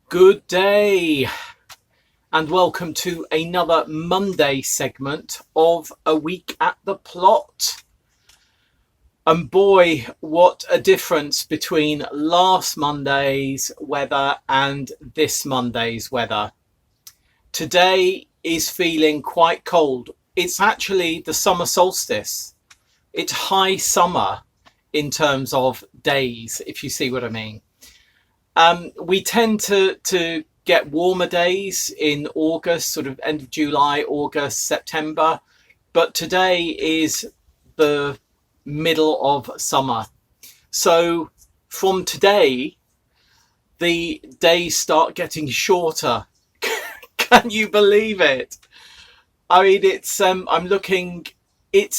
Good day and welcome to another Monday segment of A Week at the Plot. And boy, what a difference between last Monday's weather and this Monday's weather. Today is feeling quite cold. It's actually the summer solstice. It's high summer in terms of days, if you see what I mean. We tend to get warmer days in August, sort of end of July, August, September. But today is the middle of summer. So from today, the days start getting shorter. Can you believe it? I mean, it's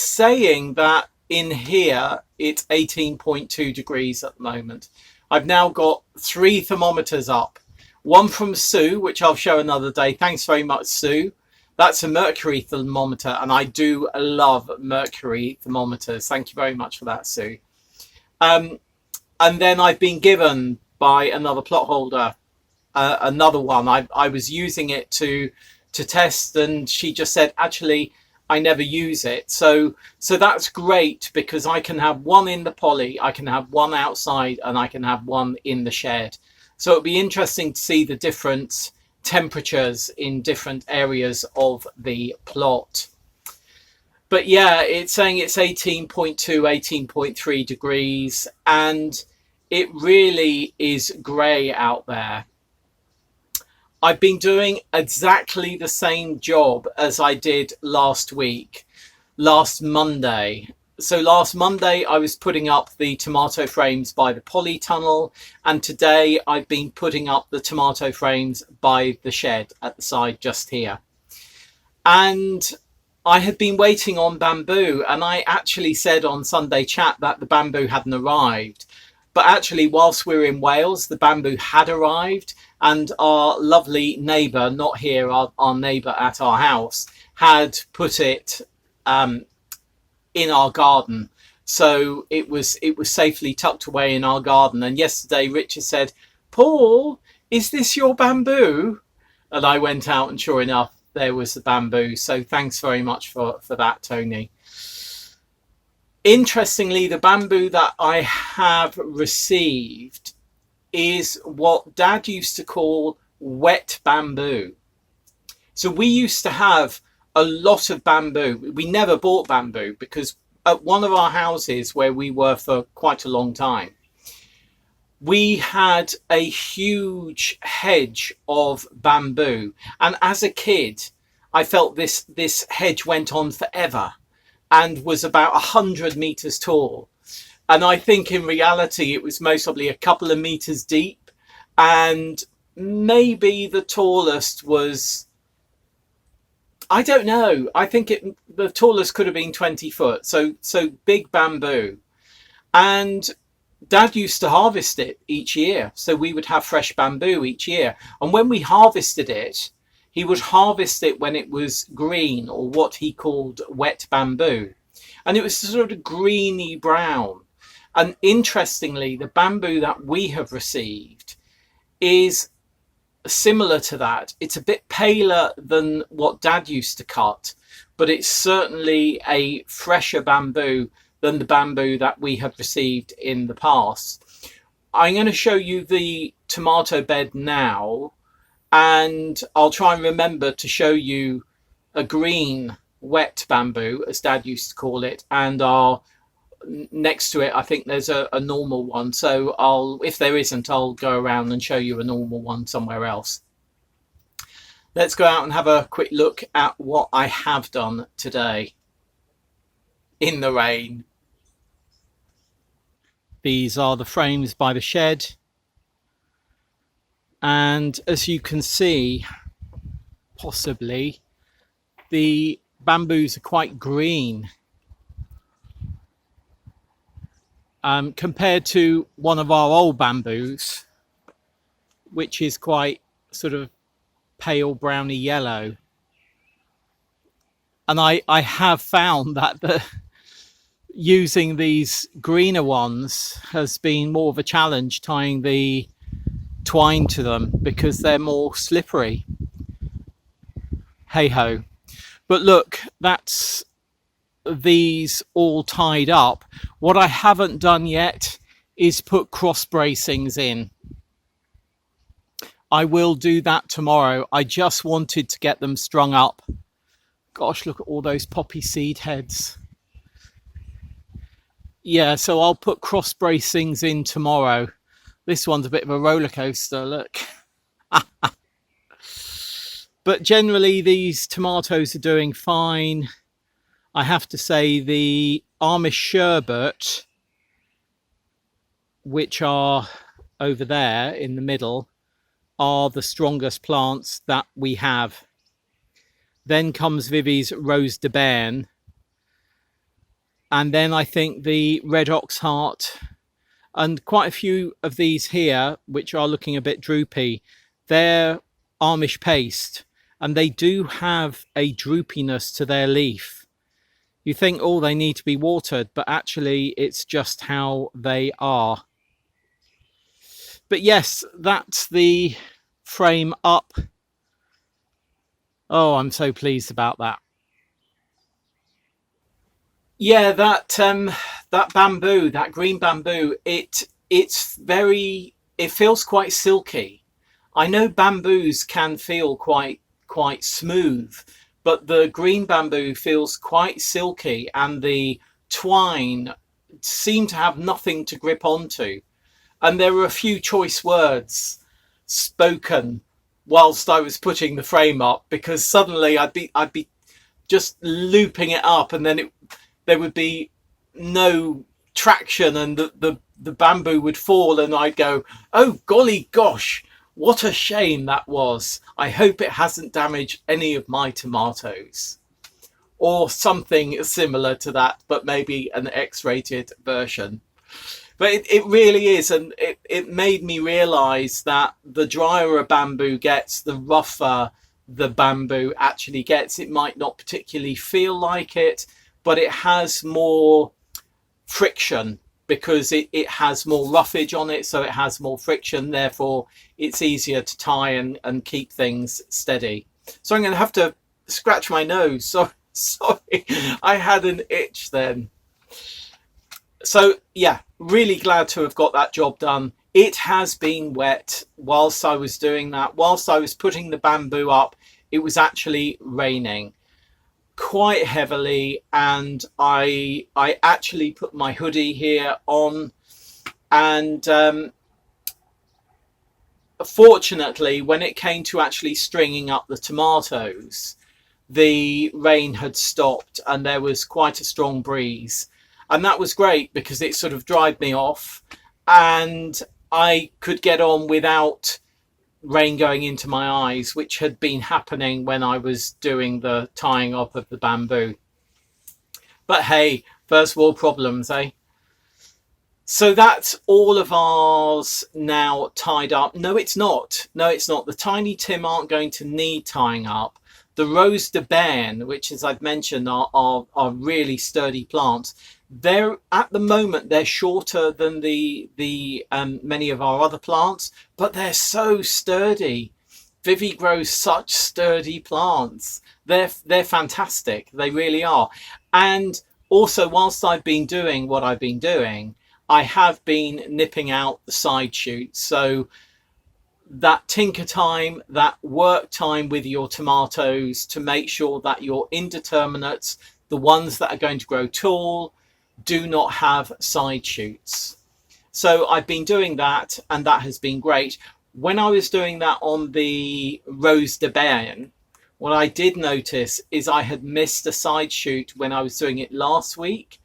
saying that in here, it's 18.2 degrees at the moment. I've now got 3 thermometers up. One from Sue, which I'll show another day. Thanks very much, Sue. That's a mercury thermometer, and I do love mercury thermometers. Thank you very much for that, Sue. And then I've been given by another plot holder another one. I was using it to test, and she just said, actually, I never use it. So that's great because I can have one in the poly, I can have one outside, and I can have one in the shed. So it'll be interesting to see the different temperatures in different areas of the plot. But yeah, it's saying it's 18.2, 18.3 degrees, and it really is grey out there. I've been doing exactly the same job as I did last Monday. So last Monday, I was putting up the tomato frames by the polytunnel, and today I've been putting up the tomato frames by the shed at the side just here. And I had been waiting on bamboo, and I actually said on Sunday chat that the bamboo hadn't arrived. But actually, whilst we were in Wales, the bamboo had arrived, and our lovely neighbour, not here, our neighbour at our house, had put it in our garden. So it was safely tucked away in our garden. And yesterday, Richard said, "Paul, is this your bamboo?" And I went out, and sure enough, there was the bamboo. So thanks very much for that, Tony. Interestingly, the bamboo that I have received is what Dad used to call wet bamboo. So we used to have a lot of bamboo. We never bought bamboo because at one of our houses where we were for quite a long time, we had a huge hedge of bamboo. And as a kid, I felt this hedge went on forever and was about 100 meters tall. And I think in reality, it was most probably a couple of meters deep. And maybe the tallest was, I don't know. I think the tallest could have been 20 foot. So big bamboo. And Dad used to harvest it each year. So we would have fresh bamboo each year. And when we harvested it, he would harvest it when it was green, or what he called wet bamboo. And it was sort of greeny brown. And interestingly, the bamboo that we have received is similar to that. It's a bit paler than what Dad used to cut, but it's certainly a fresher bamboo than the bamboo that we have received in the past. I'm going to show you the tomato bed now, and I'll try and remember to show you a green wet bamboo, as Dad used to call it, and next to it I think there's a normal one. So if there isn't, I'll go around and show you a normal one somewhere else. Let's go out and have a quick look at what I have done today in the rain. These are the frames by the shed, and as you can see, possibly the bamboos are quite green compared to one of our old bamboos, which is quite sort of pale browny yellow. And I have found that using these greener ones has been more of a challenge, tying the twine to them because they're more slippery. Hey ho. But look, that's these all tied up. What I haven't done yet is put cross bracings in. I will do that tomorrow. I just wanted to get them strung up. Gosh, look at all those poppy seed heads. Yeah, so I'll put cross bracings in tomorrow. This one's a bit of a roller coaster, look. But generally these tomatoes are doing fine. I have to say the Amish sherbet, which are over there in the middle, are the strongest plants that we have. Then comes Vivi's Rose de Berne. And then I think the Red Ox Heart and quite a few of these here, which are looking a bit droopy, they're Amish paste. And they do have a droopiness to their leaf. You think, oh, they need to be watered, but actually it's just how they are. But yes, that's the frame up. Oh, I'm so pleased about that. Yeah, that bamboo, that green bamboo, it feels quite silky. I know bamboos can feel quite smooth, but the green bamboo feels quite silky, and the twine seemed to have nothing to grip onto. And there were a few choice words spoken whilst I was putting the frame up, because suddenly I'd be just looping it up, and then there would be no traction, and the bamboo would fall, and I'd go, oh golly gosh, what a shame that was. I hope it hasn't damaged any of my tomatoes. Or something similar to that, but maybe an X-rated version. But it really is, and it made me realise that the drier a bamboo gets, the rougher the bamboo actually gets. It might not particularly feel like it, but it has more friction because it has more roughage on it, so it has more friction, therefore it's easier to tie and keep things steady. So I'm going to have to scratch my nose. So sorry, I had an itch then. So yeah, really glad to have got that job done. It has been wet whilst I was doing that. Whilst I was putting the bamboo up, it was actually raining quite heavily, and I actually put my hoodie here on, and fortunately when it came to actually stringing up the tomatoes, the rain had stopped and there was quite a strong breeze, and that was great because it sort of dried me off and I could get on without rain going into my eyes, which had been happening when I was doing the tying up of the bamboo. But hey, first world problems, eh? So that's all of ours now tied up. No, it's not. No, it's not. The tiny Tim aren't going to need tying up. The Rose de Berne, which, as I've mentioned, are really sturdy plants. They're at the moment they're shorter than the many of our other plants, but they're so sturdy. Vivi grows such sturdy plants. They're fantastic. They really are. And also, whilst I've been doing what I've been doing, I have been nipping out the side shoots. So that tinker time, that work time with your tomatoes to make sure that your indeterminates, the ones that are going to grow tall, do not have side shoots. So I've been doing that, and that has been great. When I was doing that on the Rose de Berne, what I did notice is I had missed a side shoot when I was doing it last week,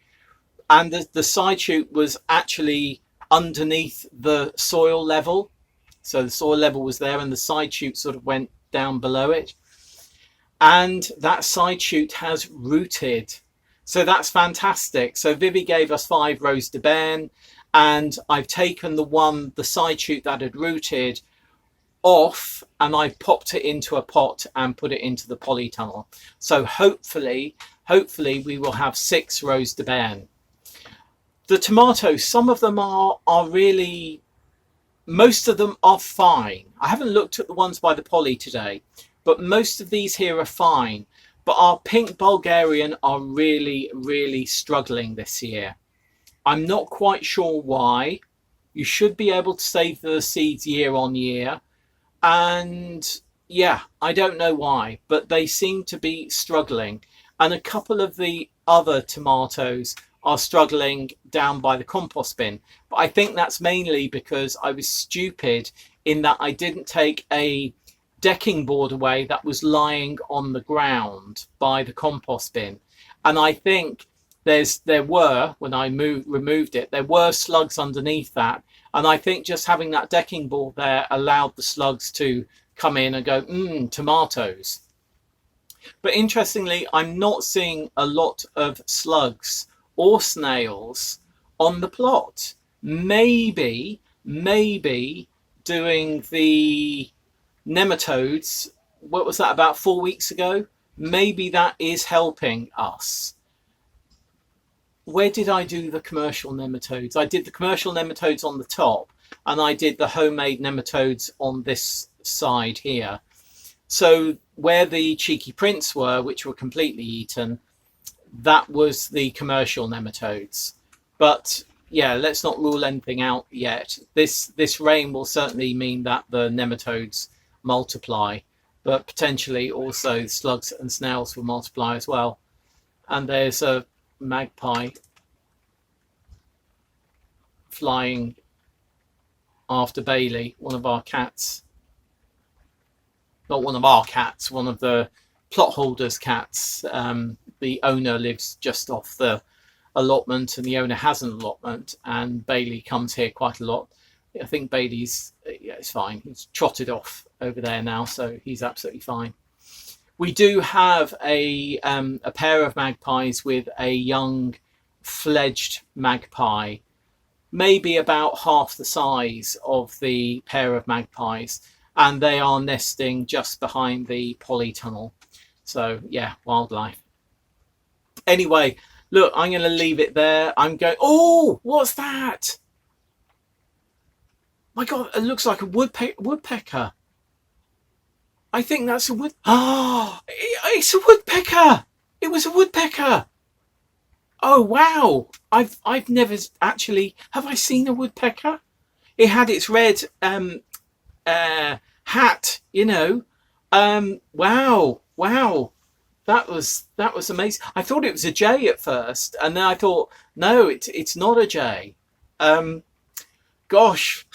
and the side shoot was actually underneath the soil level. So the soil level was there and the side shoot sort of went down below it, and that side shoot has rooted. So that's fantastic. So Vivi gave us 5 Rose de Berne, and I've taken the side shoot that had rooted off, and I popped it into a pot and put it into the polytunnel. So hopefully we will have 6 Rose de Berne. The tomatoes, some of them are really most of them are fine. I haven't looked at the ones by the poly today, but most of these here are fine. But our pink Bulgarian are really, really struggling this year. I'm not quite sure why. You should be able to save the seeds year on year. And yeah, I don't know why, but they seem to be struggling. And a couple of the other tomatoes are struggling down by the compost bin. But I think that's mainly because I was stupid in that I didn't take a decking board away that was lying on the ground by the compost bin. And I think there were, when I removed it, there were slugs underneath that. And I think just having that decking board there allowed the slugs to come in and go, tomatoes. But interestingly, I'm not seeing a lot of slugs or snails on the plot. Maybe doing the nematodes, what was that, about 4 weeks ago? Maybe that is helping us. Where did I do the commercial nematodes? I did the commercial nematodes on the top, and I did the homemade nematodes on this side here. So where the cheeky prints were, which were completely eaten, that was the commercial nematodes. But yeah, let's not rule anything out yet. This rain will certainly mean that the nematodes multiply, but potentially also slugs and snails will multiply as well. And there's a magpie flying after Bailey, one of our cats. Not one of our cats, one of the plot holders' cats. The owner lives just off the allotment, and the owner has an allotment, and Bailey comes here quite a lot. I think Bailey's, yeah, it's fine. He's trotted off over there now, so he's absolutely fine. We do have a pair of magpies with a young fledged magpie, maybe about half the size of the pair of magpies, and they are nesting just behind the polytunnel. So yeah, wildlife. Anyway, look, I'm going to leave it there. I'm going, oh, what's that? My God, it looks like a woodpecker. I think that's a wood. Oh, it's a woodpecker. It was a woodpecker. Oh, wow. I've never actually, have I seen a woodpecker? It had its red hat, you know. Wow. That was amazing. I thought it was a jay at first, and then I thought, no, it's not a jay. Gosh.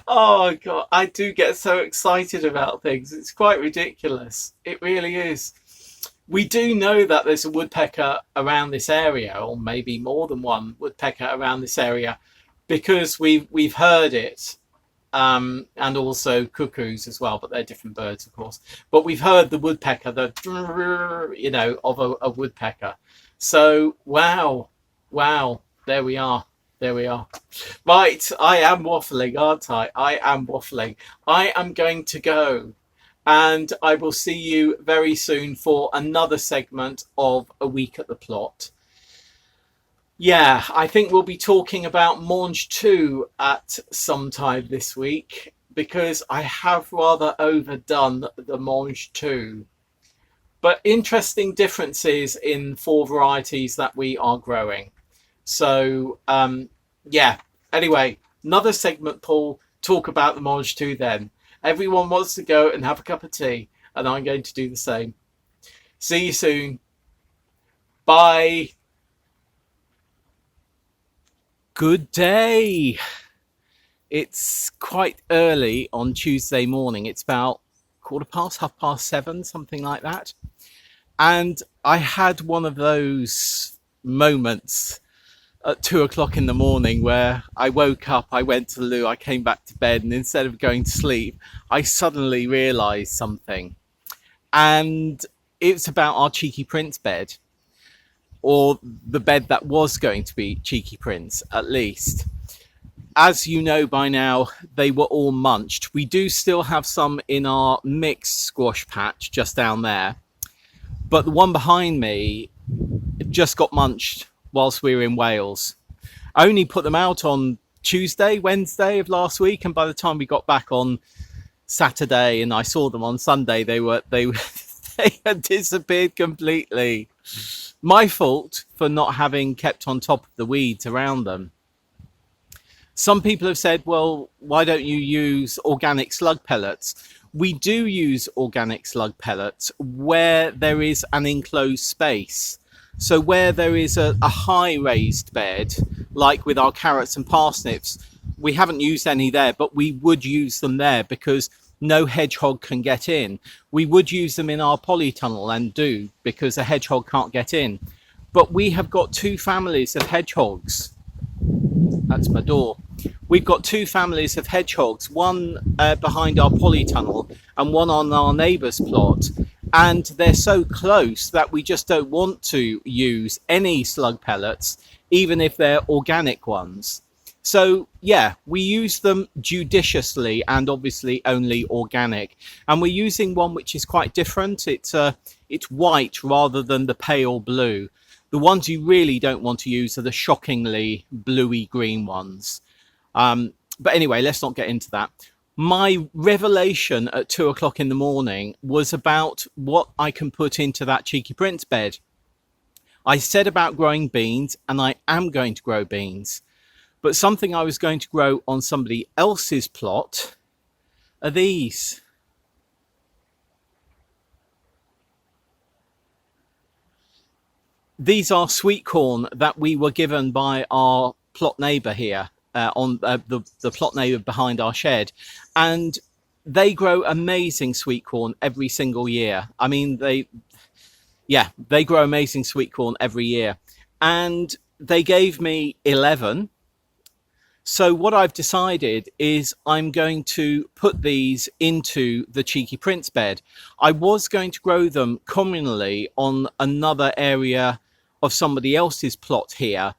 Oh God, I do get so excited about things. It's quite ridiculous. It really is. We do know that there's a woodpecker around this area, or maybe more than one woodpecker around this area, because we've heard it, and also cuckoos as well, but they're different birds, of course. But we've heard the woodpecker, of a woodpecker. So wow, there we are. Right, I am waffling, aren't I? I am waffling. I am going to go, and I will see you very soon for another segment of A Week at the Plot. Yeah, I think we'll be talking about Mange 2 at some time this week, because I have rather overdone the Mange 2. But interesting differences in 4 varieties that we are growing. So, yeah. Anyway, another segment, Paul. Talk about the Mange 2 then. Everyone wants to go and have a cup of tea, and I'm going to do the same. See you soon. Bye. Good day. It's quite early on Tuesday morning. It's about 7:15, something like that. And I had one of those moments at 2 o'clock in the morning where I woke up, I went to the loo, I came back to bed, and instead of going to sleep, I suddenly realised something. And it's about our Cheeky Prince bed, or the bed that was going to be Cheeky Prince, at least. As you know by now, they were all munched. We do still have some in our mixed squash patch just down there, but the one behind me just got munched whilst we were in Wales. I only put them out on Wednesday of last week, and by the time we got back on Saturday and I saw them on Sunday, they they had disappeared completely. My fault for not having kept on top of the weeds around them. Some people have said, well, why don't you use organic slug pellets? We do use organic slug pellets where there is an enclosed space. So where there is a high raised bed, like with our carrots and parsnips, we haven't used any there, but we would use them there because no hedgehog can get in. We would use them in our polytunnel and do, because a hedgehog can't get in. But we have got two families of hedgehogs. That's my door. We've got two families of hedgehogs, one behind our polytunnel and one on our neighbour's plot. And they're so close that we just don't want to use any slug pellets, even if they're organic ones. So yeah, we use them judiciously and obviously only organic. And we're using one which is quite different. It's white rather than the pale blue. The ones you really don't want to use are the shockingly bluey green ones. But anyway, let's not get into that. My revelation at 2 o'clock in the morning was about what I can put into that Cheeky Prince bed. I said about growing beans, and I am going to grow beans. But something I was going to grow on somebody else's plot are these. These are sweet corn that we were given by our plot neighbour here, the plot neighbour behind our shed. And they grow amazing sweet corn every single year. I mean, they grow amazing sweet corn every year. And they gave me 11. So what I've decided is I'm going to put these into the Cheeky Prince bed. I was going to grow them communally on another area of somebody else's plot here.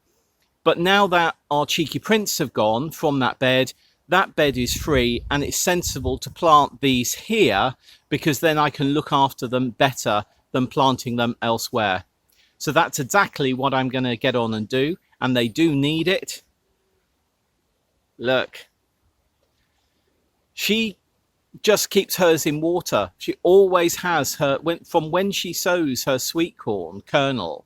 But now that our Cheeky Prince have gone from that bed is free, and it's sensible to plant these here because then I can look after them better than planting them elsewhere. So that's exactly what I'm going to get on and do, and they do need it. Look, she just keeps hers in water. She always has her, from when she sows her sweet corn kernel,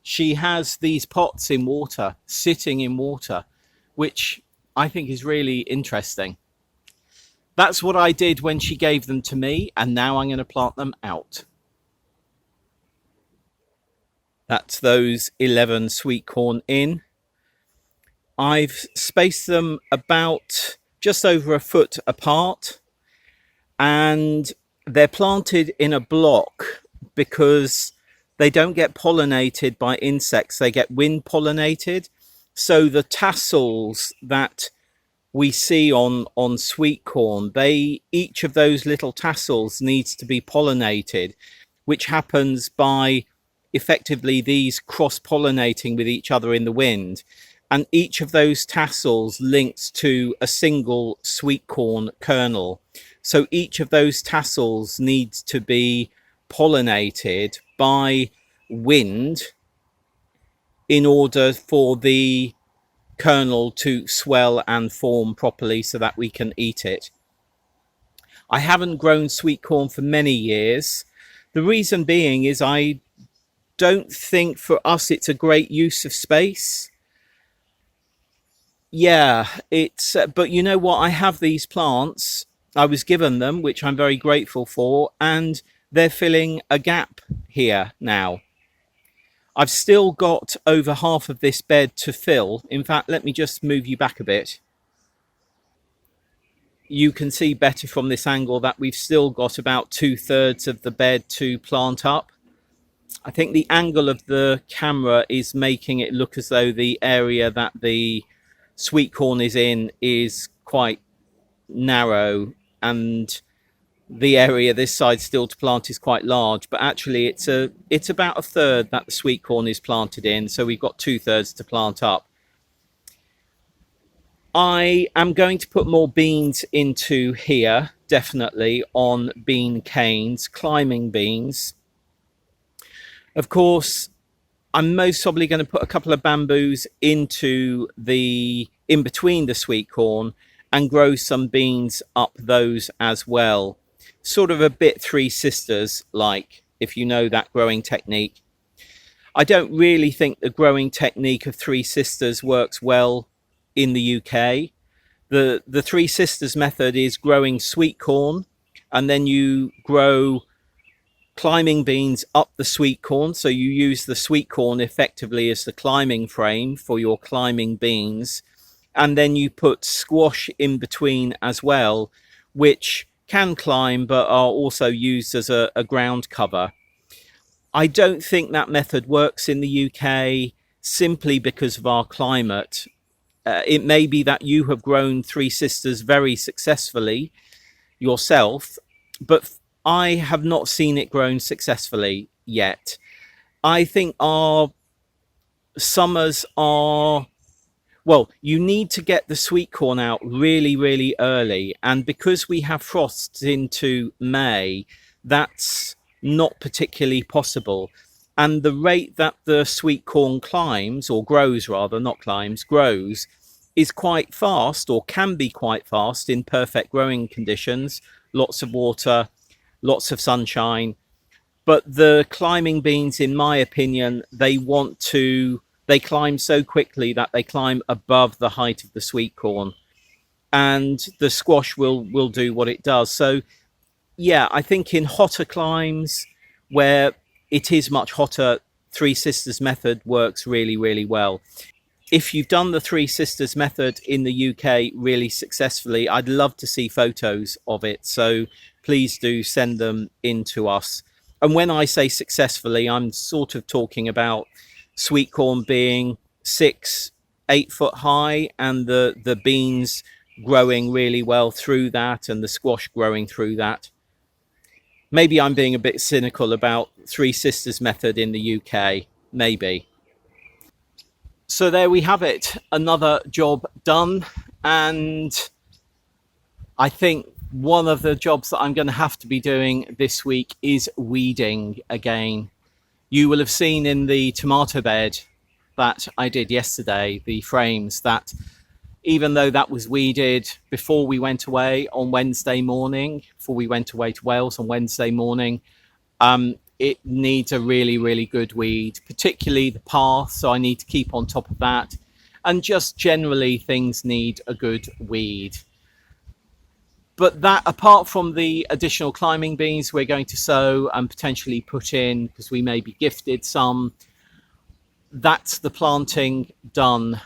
she has these pots in water, sitting in water, which I think is really interesting. That's what I did when she gave them to me, and now I'm going to plant them out. That's those 11 sweet corn in. I've spaced them about just over a foot apart, and they're planted in a block because they don't get pollinated by insects. They get wind pollinated. So the tassels that we see on sweet corn, each of those little tassels needs to be pollinated, which happens by effectively these cross-pollinating with each other in the wind. And each of those tassels links to a single sweet corn kernel. So each of those tassels needs to be pollinated by wind in order for the kernel to swell and form properly so that we can eat it. I haven't grown sweet corn for many years. The reason being is I don't think for us it's a great use of space. Yeah, but you know what? I have these plants. I was given them, which I'm very grateful for, and they're filling a gap here now. I've still got over half of this bed to fill. In fact, let me just move you back a bit. You can see better from this angle that we've still got about 2/3 of the bed to plant up. I think the angle of the camera is making it look as though the area that the sweet corn is in is quite narrow, and the area this side still to plant is quite large, but actually it's about 1/3 that the sweet corn is planted in, so we've got 2/3 to plant up. I am going to put more beans into here, definitely, on bean canes, climbing beans. Of course, I'm most probably going to put a couple of bamboos into the in between the sweet corn and grow some beans up those as well. Sort of a bit Three Sisters like, if you know that growing technique. I don't really think the growing technique of Three Sisters works well in the UK. The Three Sisters method is growing sweet corn, and then you grow climbing beans up the sweet corn. So you use the sweet corn effectively as the climbing frame for your climbing beans. And then you put squash in between as well, which can climb but are also used as a ground cover. I don't think that method works in the UK simply because of our climate. It may be that you have grown Three Sisters very successfully yourself, but I have not seen it grown successfully yet. I think our summers are, well, you need to get the sweet corn out really, really early. And because we have frosts into May, that's not particularly possible. And the rate that the sweet corn climbs, or grows rather, not climbs, grows, is quite fast, or can be quite fast in perfect growing conditions. Lots of water, lots of sunshine. But the climbing beans, in my opinion, they climb so quickly that they climb above the height of the sweet corn, and the squash will do what it does. So yeah, I think in hotter climes where it is much hotter, Three Sisters method works really, really well. If you've done the Three Sisters method in the UK really successfully, I'd love to see photos of it. So please do send them in to us. And when I say successfully, I'm sort of talking about sweet corn being 6-8 foot high, and the beans growing really well through that, and the squash growing through that. Maybe I'm being a bit cynical about Three Sisters method in the UK, maybe. So there we have it, another job done. And I think one of the jobs that I'm going to have to be doing this week is weeding again. You will have seen in the tomato bed that I did yesterday, the frames, that even though that was weeded before we went away on Wednesday morning, before we went away to Wales on Wednesday morning, it needs a really, really good weed, particularly the path. So I need to keep on top of that. And just generally things need a good weed. But that, apart from the additional climbing beans we're going to sow and potentially put in, because we may be gifted some, that's the planting done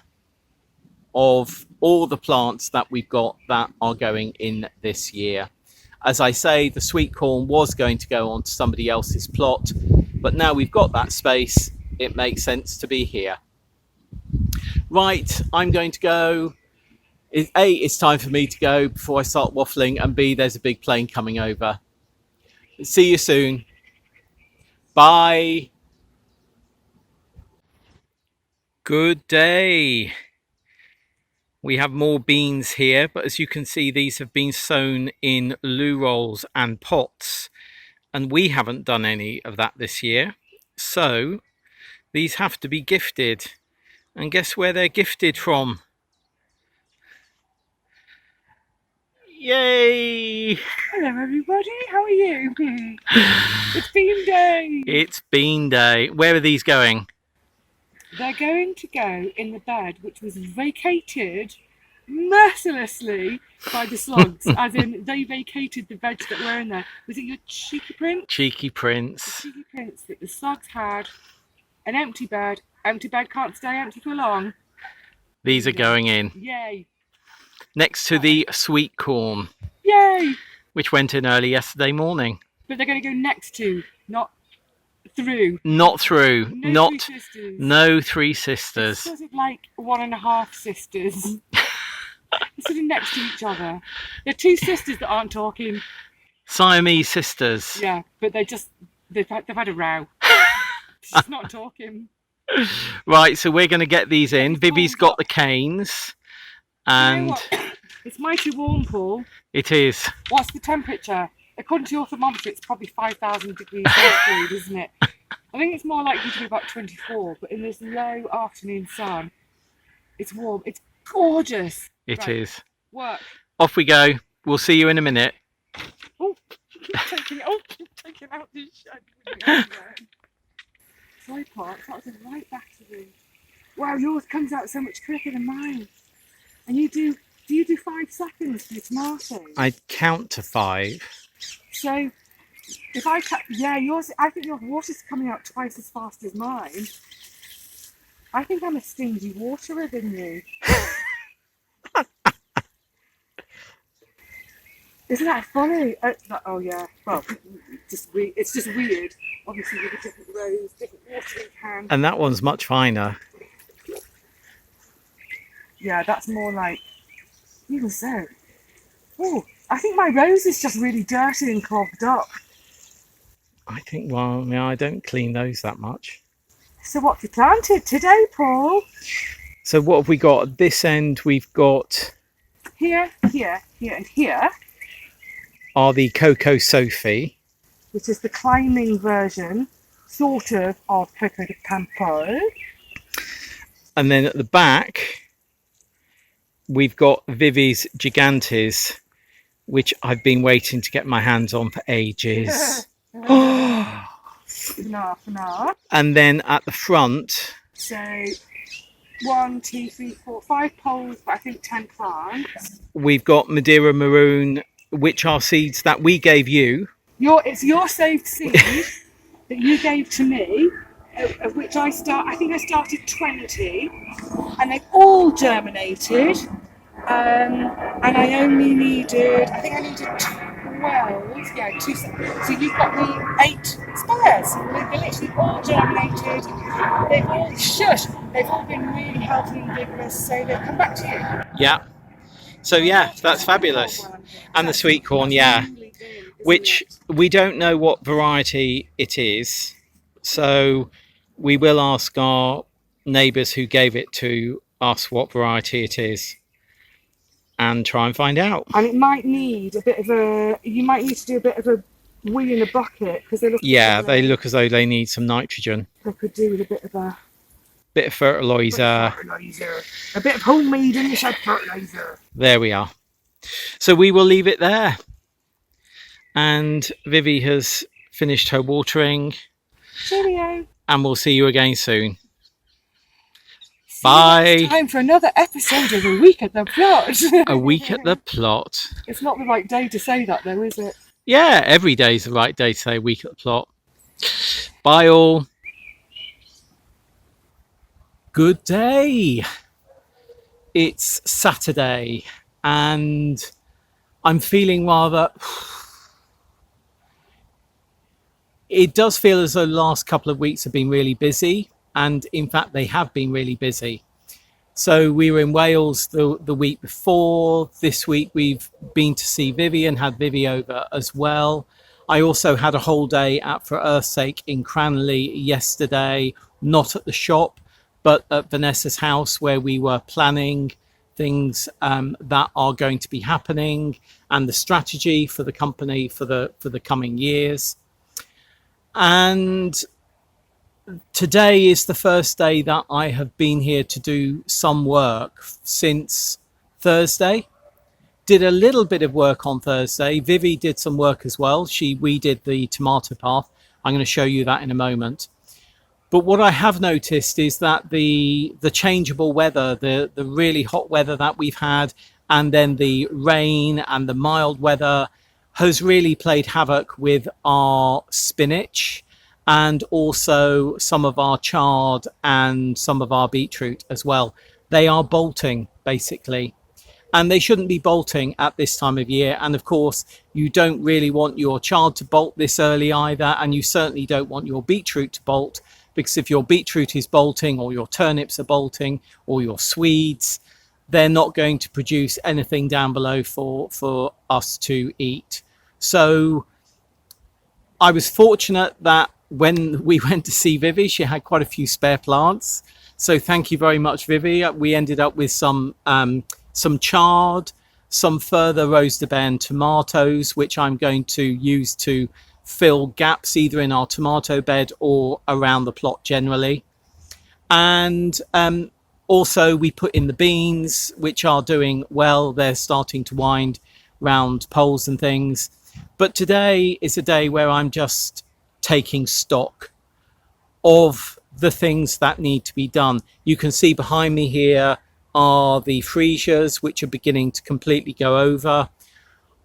of all the plants that we've got that are going in this year. As I say, the sweet corn was going to go on to somebody else's plot, but now we've got that space, it makes sense to be here. Right, I'm going to go. A, it's time for me to go before I start waffling, and B, there's a big plane coming over. See you soon. Bye. Good day. We have more beans here, but as you can see, these have been sown in loo rolls and pots, and we haven't done any of that this year. So these have to be gifted, and guess where they're gifted from? Yay! Hello everybody, how are you? It's bean day! It's bean day. Where are these going? They're going to go in the bed which was vacated mercilessly by the slugs, as in they vacated the veg that were in there. Was it your cheeky prince? Cheeky prince. The cheeky prince that the slugs had an empty bed. Empty bed can't stay empty for long. These are going in. Yay! Next to the sweet corn. Yay! Which went in early yesterday morning. But they're going to go next to, not through. Not through. No not Three Sisters. No Three Sisters. It's sort of like 1.5 sisters. They're sort of next to each other. They're two sisters that aren't talking. Siamese sisters. Yeah, but they've had a row. She's not talking. Right, so we're going to get these in. Vivi's got the canes. And you know what? It's mighty warm, Paul. It is. What's the temperature? According to your thermometer, it's probably 5,000 degrees centigrade, isn't it? I think it's more likely to be about 24, but in this low afternoon sun, it's warm. It's gorgeous. It is. Work. Off we go. We'll see you in a minute. Oh, keep taking out this shed. Side parts, that was a right battery. Wow, yours comes out so much quicker than mine. And do you do 5 seconds for your tomatoes? I count to 5. So if I cut, yeah, yours, I think your water's coming out twice as fast as mine. I think I'm a stingy waterer than you. Isn't that funny? Oh yeah, well, it's just weird. Obviously with a different rose, different watering can. And that one's much finer. Yeah, that's more like, even so. Oh, I think my rose is just really dirty and clogged up. I think, well, yeah, I don't clean those that much. So what have you planted today, Paul? So what have we got? At this end, we've got... Here, and here. Are the Coco Sophie. Which is the climbing version, sort of Coco de Campo. And then at the back, we've got Vivi's Gigantes, which I've been waiting to get my hands on for ages. Enough. And then at the front... So, 1, 2, 3, 4, 5 poles, but I think 10 plants. We've got Madeira Maroon, which are seeds that we gave you. It's your saved seed that you gave to me, of which I think I started 20, and they've all germinated. And I only needed, I think I needed 12, yeah, 2. So you've got me 8 spares. They're literally all germinated. They've all been really healthy and vigorous, so they've come back to you. Yeah. So yeah, that's fabulous. And the Sweetcorn, yeah. Which we don't know what variety it is, so we will ask our neighbours who gave it to us what variety it is and try and find out. And it might need you might need to do a bit of a wee in a bucket, because they look as though they need some nitrogen. They could do with a bit of fertiliser. A bit of homemade inside fertiliser. There we are. So we will leave it there. And Vivi has finished her watering. Cheerio. And we'll see you again soon. Bye. Time for another episode of A Week at the Plot. A Week at the Plot. It's not the right day to say that though, is it? Yeah, every day's the right day to say A Week at the Plot. Bye all. Good day. It's Saturday and I'm feeling rather... It does feel as though the last couple of weeks have been really busy, and in fact they have been really busy. So we were in Wales the week before. This week we've been to see Vivi and had Vivi over as well. I also had a whole day at For Earth's Sake in Cranley yesterday, not at the shop, but at Vanessa's house, where we were planning things that are going to be happening and the strategy for the company for the coming years. And today is the first day that I have been here to do some work since Thursday. Did a little bit of work on Thursday. Vivi did some work as well. We did the tomato path. I'm going to show you that in a moment. But what I have noticed is that the changeable weather, the really hot weather that we've had, and then the rain and the mild weather has really played havoc with our spinach and also some of our chard and some of our beetroot as well. They are bolting, basically. And they shouldn't be bolting at this time of year. And of course, you don't really want your chard to bolt this early either. And you certainly don't want your beetroot to bolt, because if your beetroot is bolting or your turnips are bolting or your Swedes, they're not going to produce anything down below for us to eat. So I was fortunate that when we went to see Vivi, she had quite a few spare plants. So thank you very much, Vivi. We ended up with some chard, some further Rose de Berne tomatoes, which I'm going to use to fill gaps either in our tomato bed or around the plot generally. And Also, we put in the beans, which are doing well. They're starting to wind round poles and things. But today is a day where I'm just taking stock of the things that need to be done. You can see behind me here are the freesias, which are beginning to completely go over.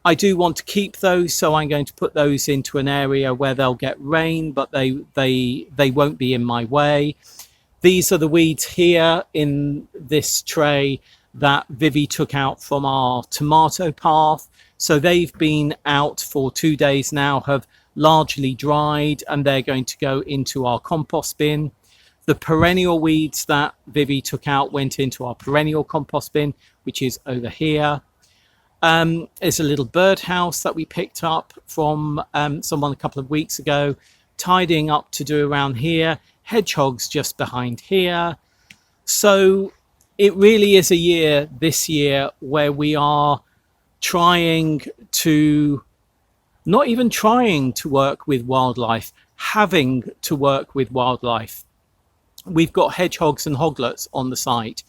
I do want to keep those, so I'm going to put those into an area where they'll get rain, but they won't be in my way. These are the weeds here in this tray that Vivi took out from our tomato path. So they've been out for 2 days now, have largely dried, and they're going to go into our compost bin. The perennial weeds that Vivi took out went into our perennial compost bin, which is over here. There's a little birdhouse that we picked up from someone a couple of weeks ago, tidying up to do around here. Hedgehogs just behind here. So it really is a year this year where we are trying to, not even trying to work with wildlife, having to work with wildlife. We've got hedgehogs and hoglets on the site.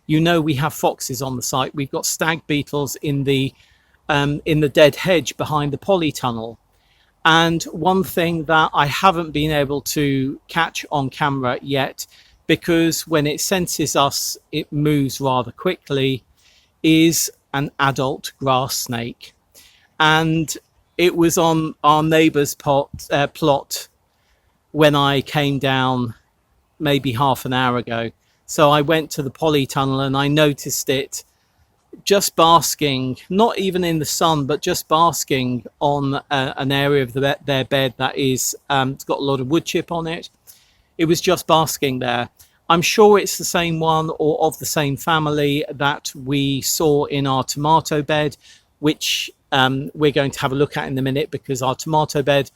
You know, we have foxes on the site. We've got stag beetles in the dead hedge behind the polytunnel. And one thing that I haven't been able to catch on camera yet, because when it senses us, it moves rather quickly, is an adult grass snake. And it was on our neighbour's plot when I came down maybe half an hour ago. So I went to the polytunnel and I noticed it just basking, not even in the sun, but just basking on an area of their bed that is it's got a lot of wood chip on it. It was just basking there. I'm sure it's the same one or of the same family that we saw in our tomato bed, which we're going to have a look at in a minute, because our tomato bed,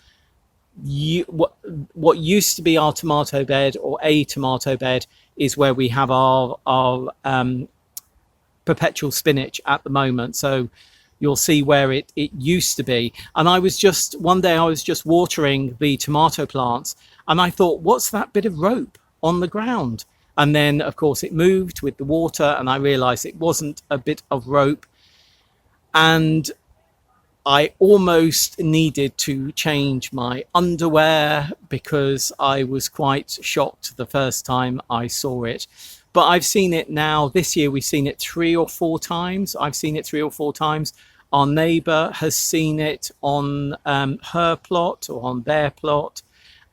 what used to be our tomato bed, or a tomato bed, is where we have our perpetual spinach at the moment. So you'll see where it used to be. And one day I was just watering the tomato plants, and I thought, what's that bit of rope on the ground? And then of course it moved with the water, and I realized it wasn't a bit of rope, and I almost needed to change my underwear because I was quite shocked the first time I saw it. But I've seen it now. This year we've seen it 3 or 4 times. I've seen it 3 or 4 times. Our neighbour has seen it on her plot or on their plot.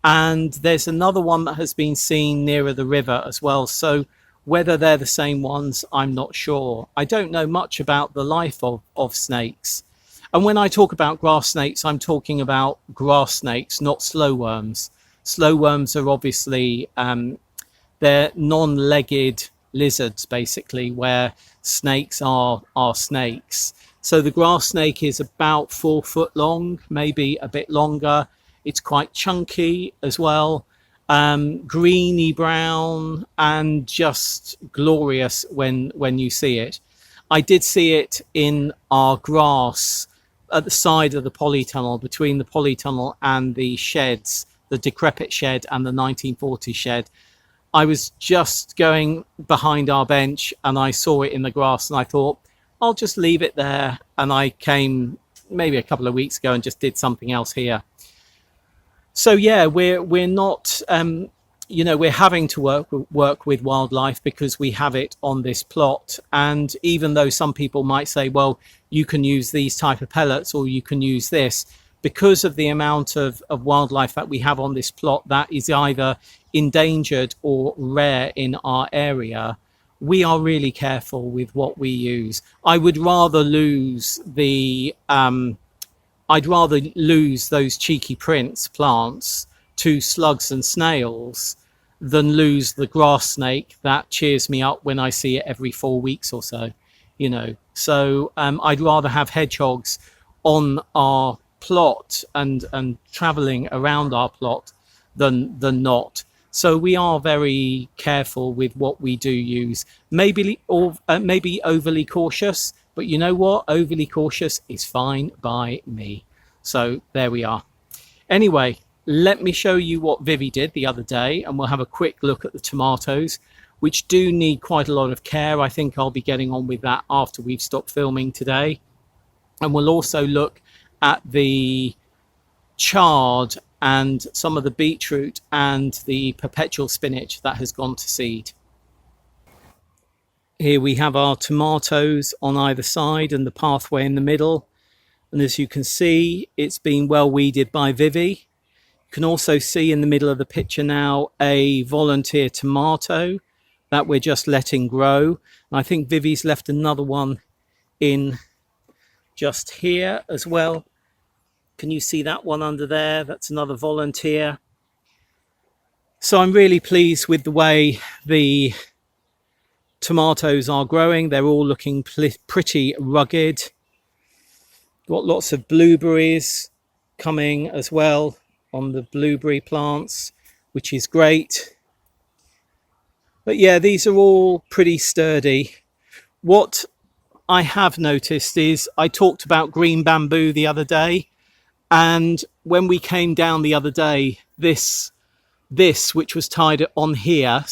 And there's another one that has been seen nearer the river as well. So whether they're the same ones, I'm not sure. I don't know much about the life of snakes. And when I talk about grass snakes, I'm talking about grass snakes, not slow worms. Slow worms are obviously, they're non-legged lizards, basically, where snakes are snakes. So the grass snake is about 4 foot long, maybe a bit longer. It's quite chunky as well, greeny brown, and just glorious when you see it. I did see it in our grass at the side of the polytunnel, between the polytunnel and the sheds, the decrepit shed and the 1940 shed. I was just going behind our bench and I saw it in the grass, and I thought, I'll just leave it there. And I came maybe a couple of weeks ago and just did something else here. So yeah, we're not, we're having to work with wildlife because we have it on this plot. And even though some people might say, well, you can use these type of pellets or you can use this, because of the amount of wildlife that we have on this plot that is either endangered or rare in our area, we are really careful with what we use. I would rather lose those cheeky prince plants to slugs and snails than lose the grass snake that cheers me up when I see it every 4 weeks or so, So I'd rather have hedgehogs on our plot and traveling around our plot than not. So we are very careful with what we do use. Maybe overly cautious, but you know what? Overly cautious is fine by me. So there we are. Anyway, let me show you what Vivi did the other day, and we'll have a quick look at the tomatoes. which do need quite a lot of care. I think I'll be getting on with that after we've stopped filming today. And we'll also look at the chard and some of the beetroot and the perpetual spinach that has gone to seed. Here we have our tomatoes on either side and the pathway in the middle. And as you can see, it's been well weeded by Vivi. You can also see in the middle of the picture now a volunteer tomato that we're just letting grow. And I think Vivi's left another one in just here as well. Can you see that one under there? That's another volunteer. So I'm really pleased with the way the tomatoes are growing. They're all looking pretty rugged. Got lots of blueberries coming as well on the blueberry plants, which is great. But yeah, these are all pretty sturdy. What I have noticed is I talked about green bamboo the other day, and when we came down the other day, this which was tied on here,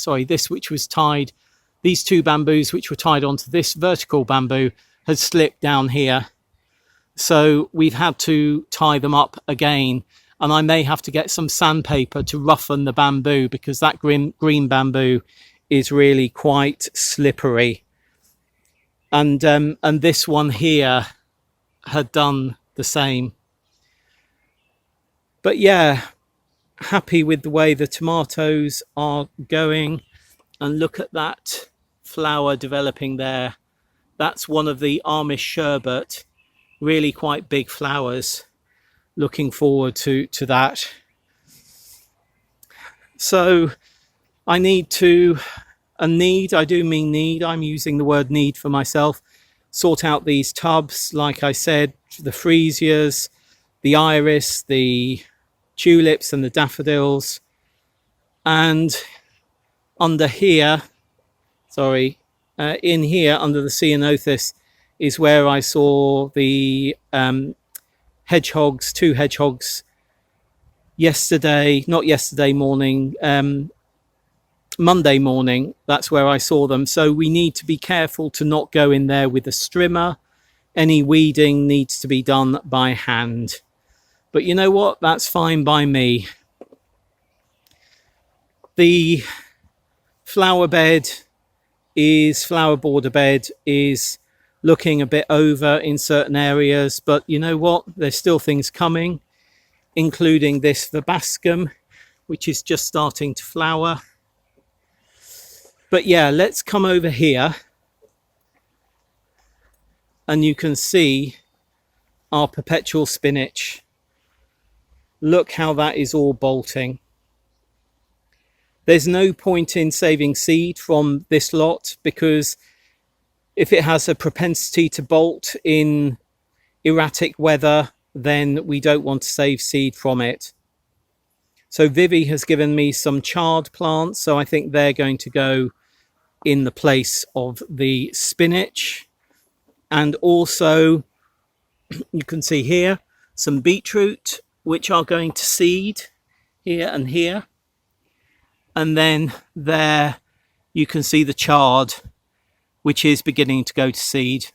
these two bamboos which were tied onto this vertical bamboo had slipped down here. So we've had to tie them up again, and I may have to get some sandpaper to roughen the bamboo because that green bamboo is really quite slippery. And this one here had done the same. But yeah, happy with the way the tomatoes are going. And look at that flower developing there. That's one of the Amish sherbet, really quite big flowers. Looking forward to that. So I do mean need, I'm using the word need for myself, sort out these tubs, like I said, the freesias, the iris, the tulips and the daffodils. And under here, in here under the ceanothus is where I saw the hedgehogs, two hedgehogs Monday morning. That's where I saw them. So we need to be careful to not go in there with a strimmer. Any weeding needs to be done by hand. But you know what? That's fine by me. The flower border bed is looking a bit over in certain areas, but you know what? There's still things coming, including this verbascum, which is just starting to flower. But yeah, let's come over here and you can see our perpetual spinach. Look how that is all bolting. There's no point in saving seed from this lot because if it has a propensity to bolt in erratic weather, then we don't want to save seed from it. So Vivi has given me some chard plants, so I think they're going to go in the place of the spinach. And also you can see here some beetroot which are going to seed here and here. And then there you can see the chard which is beginning to go to seed.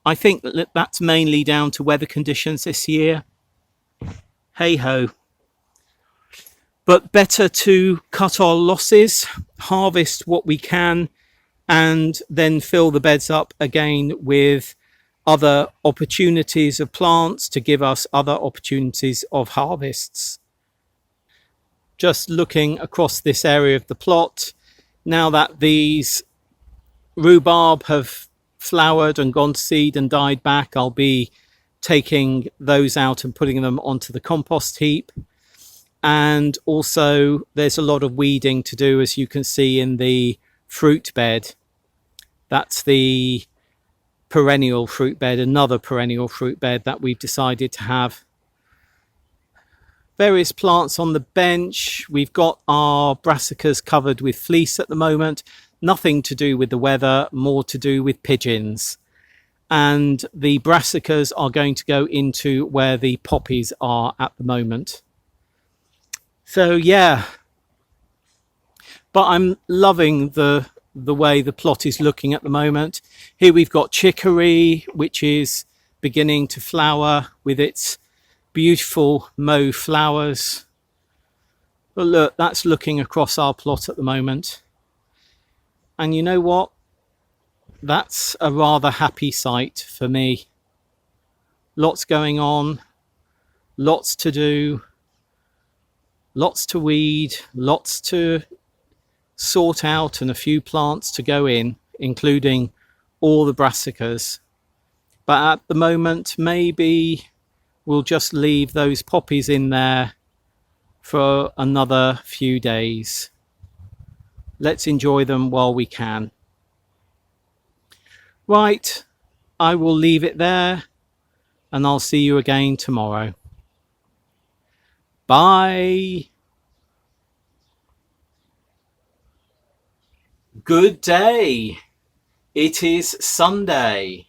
I think that's mainly down to weather conditions this year. Hey ho. But better to cut our losses, harvest what we can, and then fill the beds up again with other opportunities of plants to give us other opportunities of harvests. Just looking across this area of the plot, now that these rhubarb have flowered and gone to seed and died back, I'll be taking those out and putting them onto the compost heap. And also there's a lot of weeding to do, as you can see in the fruit bed. That's the perennial fruit bed, another perennial fruit bed that we've decided to have. Various plants on the bench. We've got our brassicas covered with fleece at the moment. Nothing to do with the weather, more to do with pigeons. And the brassicas are going to go into where the poppies are at the moment. So yeah, But I'm loving the way the plot is looking at the moment. Here we've got chicory, which is beginning to flower with its beautiful mauve flowers. But look, that's looking across our plot at the moment. And you know what? That's a rather happy sight for me. Lots going on, lots to do, lots to weed, lots to sort out, and a few plants to go in, including all the brassicas. But at the moment, maybe we'll just leave those poppies in there for another few days. Let's enjoy them while we can. Right, I will leave it there, and I'll see you again tomorrow. Bye. Good day. It is Sunday.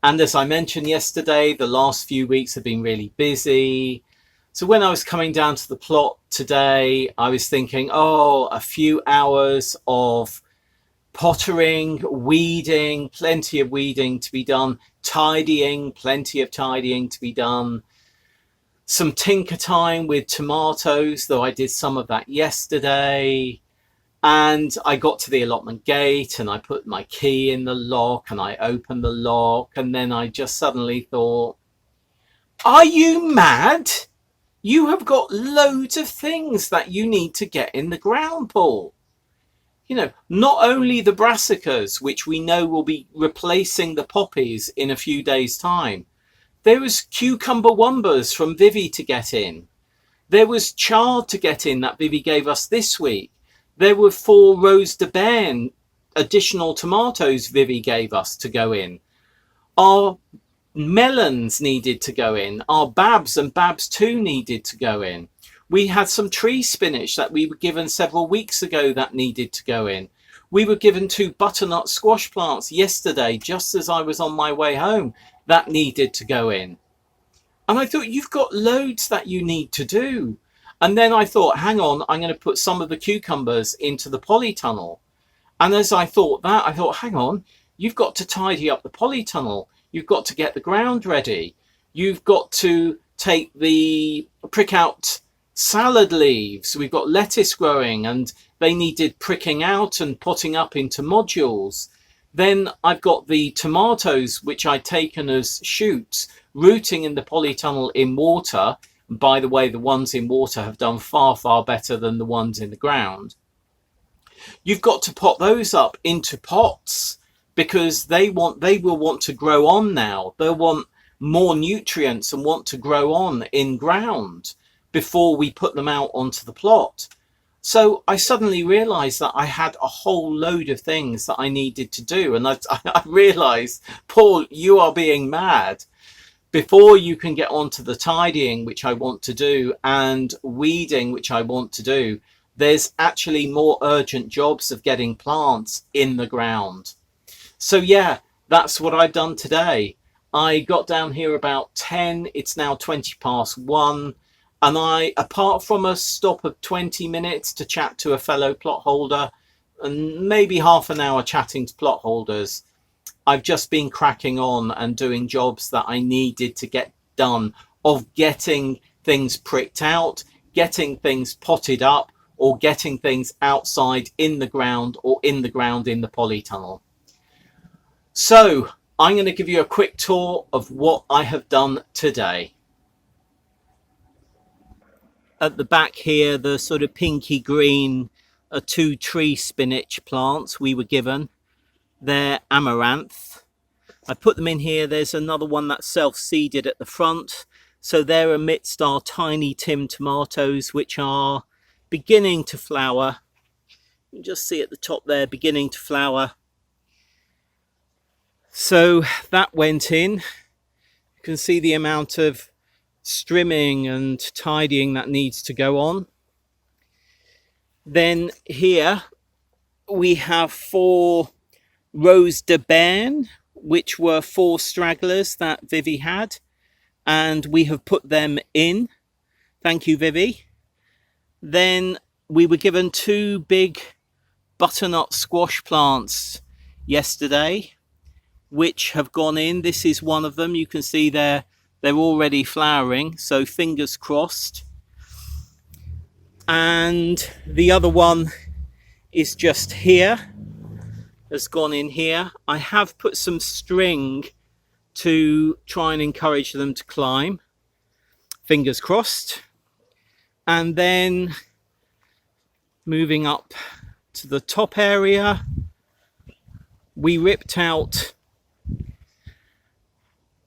And as I mentioned yesterday, the last few weeks have been really busy. So when I was coming down to the plot today, I was thinking, oh, a few hours of pottering, weeding, plenty of weeding to be done, tidying, plenty of tidying to be done, some tinker time with tomatoes, though I did some of that yesterday. And I got to the allotment gate and I put my key in the lock and I opened the lock, and then I just suddenly thought, are you mad? You have got loads of things that you need to get in the ground, Paul. You know, not only the brassicas, which we know will be replacing the poppies in a few days' time. There was cucumber wombers from Vivi to get in. There was chard to get in that Vivi gave us this week. There were 4 Rose de Berne additional tomatoes Vivi gave us to go in. Our melons needed to go in. Our babs and babs 2 needed to go in. We had some tree spinach that we were given several weeks ago that needed to go in. We were given 2 butternut squash plants yesterday, just as I was on my way home, that needed to go in. And I thought, you've got loads that you need to do. And then I thought, hang on, I'm going to put some of the cucumbers into the polytunnel. And as I thought that, I thought, hang on, you've got to tidy up the polytunnel. You've got to get the ground ready. You've got to prick out salad leaves. We've got lettuce growing and they needed pricking out and potting up into modules. Then I've got the tomatoes, which I'd taken as shoots, rooting in the polytunnel in water. And by the way, the ones in water have done far, far better than the ones in the ground. You've got to pot those up into pots because they will want to grow on now. They'll want more nutrients and want to grow on in ground before we put them out onto the plot. So I suddenly realized that I had a whole load of things that I needed to do. And I realized, Paul, you are being mad. Before you can get onto the tidying, which I want to do, and weeding, which I want to do, there's actually more urgent jobs of getting plants in the ground. So yeah, that's what I've done today. I got down here about 10. It's now 1:20. And apart from a stop of 20 minutes to chat to a fellow plot holder and maybe half an hour chatting to plot holders, I've just been cracking on and doing jobs that I needed to get done, of getting things pricked out, getting things potted up, or getting things outside in the ground or in the ground in the polytunnel. So I'm going to give you a quick tour of what I have done today. At the back here, the sort of pinky green are 2 tree spinach plants we were given. They're amaranth. I put them in here. There's another one that's self-seeded at the front. So they're amidst our tiny Tim tomatoes, which are beginning to flower. You can just see at the top there, beginning to flower. So that went in. You can see the amount of strimming and tidying that needs to go on. Then here we have 4 Rose de Berne, which were 4 stragglers that Vivi had, and we have put them in. Thank you, Vivi. Then we were given 2 big butternut squash plants yesterday, which have gone in. This is one of them. You can see they're already flowering, so fingers crossed. And the other one is just here, has gone in here. I have put some string to try and encourage them to climb, fingers crossed. And then moving up to the top area, we ripped out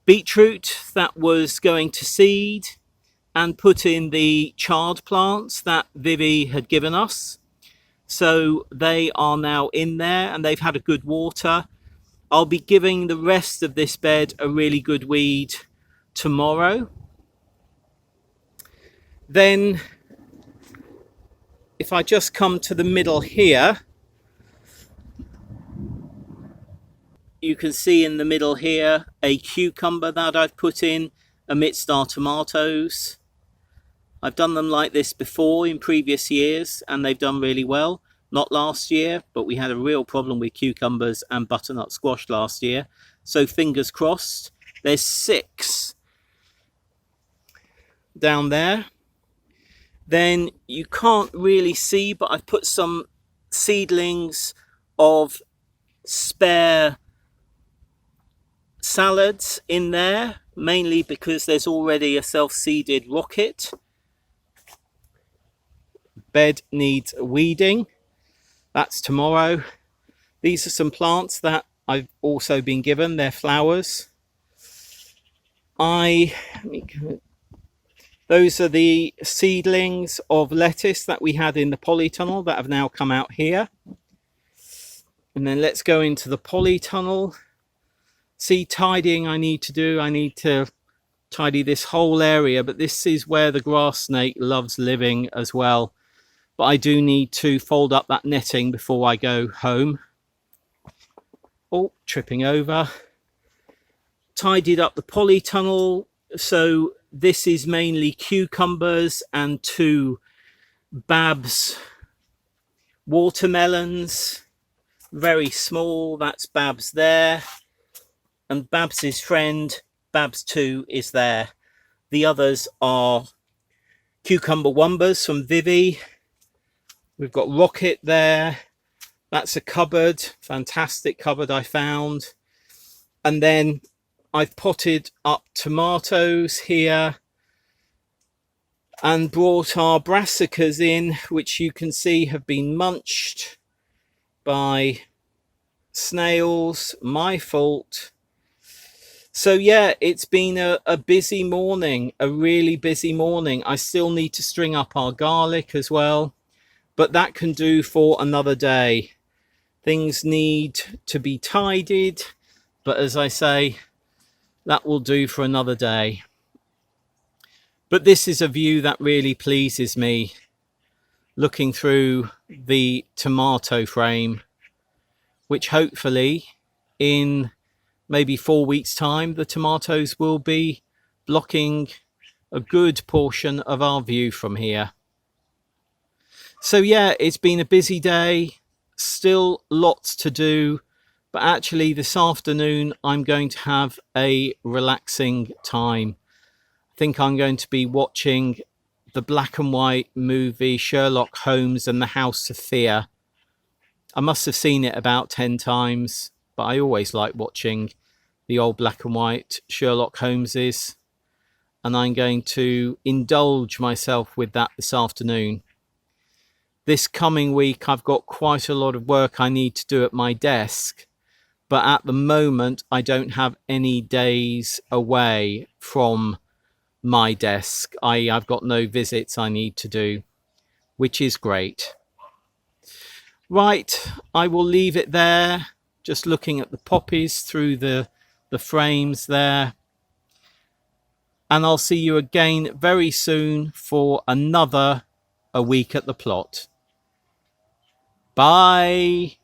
beetroot that was going to seed and put in the chard plants that Vivi had given us. So they are now in there and they've had a good water. I'll be giving the rest of this bed a really good weed tomorrow. Then if I just come to the middle here, you can see in the middle here a cucumber that I've put in amidst our tomatoes. I've done them like this before in previous years and they've done really well. Not last year, but we had a real problem with cucumbers and butternut squash last year. So fingers crossed. There's 6 down there. Then you can't really see, but I've put some seedlings of spare salads in there, mainly because there's already a self-seeded rocket. Bed needs weeding. That's tomorrow. These are some plants that I've also been given. They're flowers. Those are the seedlings of lettuce that we had in the polytunnel that have now come out here. And then let's go into the polytunnel. See, tidying I need to do. I need to tidy this whole area, but this is where the grass snake loves living as well. But I do need to fold up that netting before I go home. Oh, tripping over. Tidied up the polytunnel. So this is mainly cucumbers and 2 Babs watermelons. Very small, that's Babs there. And Babs's friend, Babs 2, is there. The others are cucumber wumbers from Vivi. We've got Rocket there. That's a cupboard, fantastic cupboard I found. And then I've potted up tomatoes here and brought our brassicas in, which you can see have been munched by snails. My fault. So yeah, it's been a busy morning, a really busy morning. I still need to string up our garlic as well, but that can do for another day. Things need to be tidied, but as I say, that will do for another day. But this is a view that really pleases me, looking through the tomato frame, which hopefully in maybe 4 weeks' time, the tomatoes will be blocking a good portion of our view from here. So yeah, it's been a busy day, still lots to do, but actually this afternoon I'm going to have a relaxing time. I think I'm going to be watching the black and white movie Sherlock Holmes and the House of Fear. I must have seen it about 10 times, but I always like watching the old black and white Sherlock Holmeses, and I'm going to indulge myself with that this afternoon. This coming week I've got quite a lot of work I need to do at my desk, but at the moment I don't have any days away from my desk. I've got no visits I need to do, which is great. Right, I will leave it there, just looking at the poppies through the frames there. And I'll see you again very soon for another A Week at the Plot. Bye.